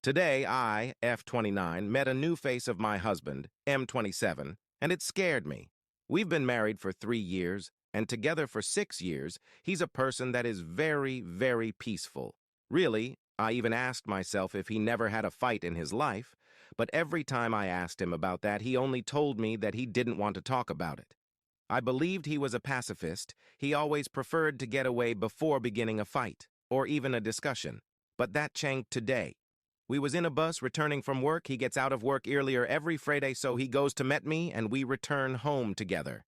Today, I, F29, met a new face of my husband, M27, and it scared me. We've been married for 3 years, and together for 6 years. He's a person that is very, very peaceful. Really, I even asked myself if he never had a fight in his life, but every time I asked him about that, he only told me that he didn't want to talk about it. I believed he was a pacifist. He always preferred to get away before beginning a fight, or even a discussion. But that changed today. We was in a bus returning from work. He gets out of work earlier every Friday, so he goes to met me, and we return home together.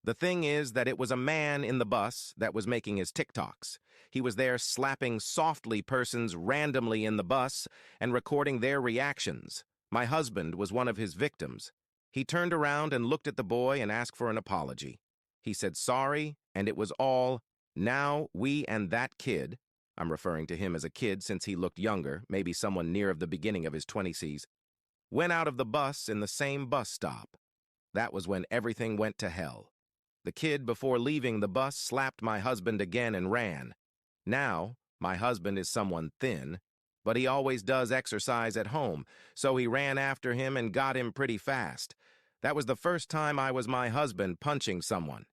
The thing is that it was a man in the bus that was making his TikToks. He was there slapping softly persons randomly in the bus and recording their reactions. My husband was one of his victims. He turned around and looked at the boy and asked for an apology. He said sorry, and it was all, now we and that kid, I'm referring to him as a kid since he looked younger, maybe someone near of the beginning of his 20s, went out of the bus in the same bus stop. That was when everything went to hell. The kid, before leaving the bus, slapped my husband again and ran. Now, my husband is someone thin, but he always does exercise at home, so he ran after him and got him pretty fast. That was the first time I was my husband punching someone.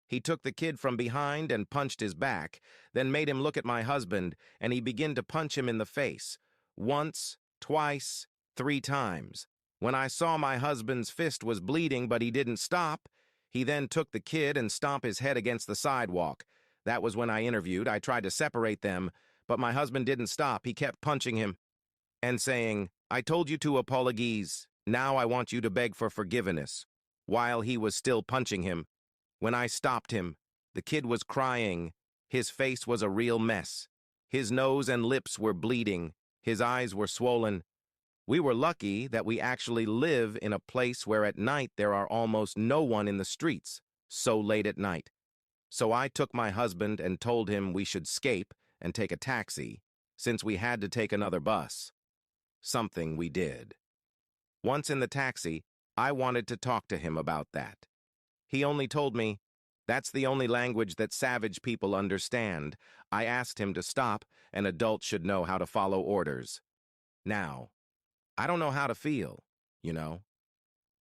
He took the kid from behind and punched his back, then made him look at my husband, and he began to punch him in the face. Once, twice, 3 times. When I saw my husband's fist was bleeding but he didn't stop, he then took the kid and stomped his head against the sidewalk. That was when I interviewed. I tried to separate them, but my husband didn't stop. He kept punching him and saying, "I told you to apologize. Now I want you to beg for forgiveness," while he was still punching him. When I stopped him, the kid was crying. His face was a real mess. His nose and lips were bleeding. His eyes were swollen. We were lucky that we actually live in a place where at night there are almost no one in the streets, so late at night. So I took my husband and told him we should escape and take a taxi, since we had to take another bus. Something we did. Once in the taxi, I wanted to talk to him about that. He only told me, "That's the only language that savage people understand." I asked him to stop. An adult should know how to follow orders. Now, I don't know how to feel, you know.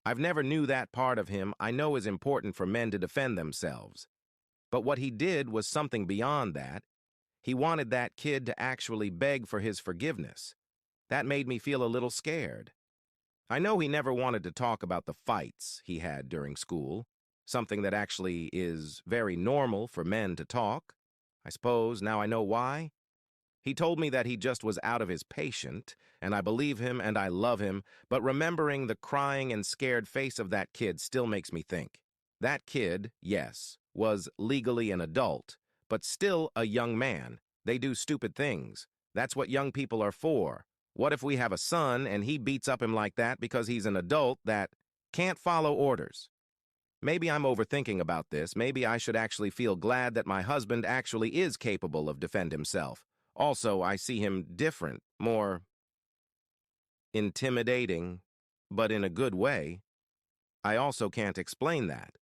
I've never knew that part of him I know is important for men to defend themselves. But what he did was something beyond that. He wanted that kid to actually beg for his forgiveness. That made me feel a little scared. I know he never wanted to talk about the fights he had during school, something that actually is very normal for men to talk. I suppose now I know why. He told me that he just was out of his patient, and I believe him and I love him, but remembering the crying and scared face of that kid still makes me think. That kid, yes, was legally an adult, but still a young man. They do stupid things. That's what young people are for. What if we have a son and he beats up him like that because he's an adult that can't follow orders? Maybe I'm overthinking about this. Maybe I should actually feel glad that my husband actually is capable of defend himself. Also, I see him different, more intimidating, but in a good way. I also can't explain that.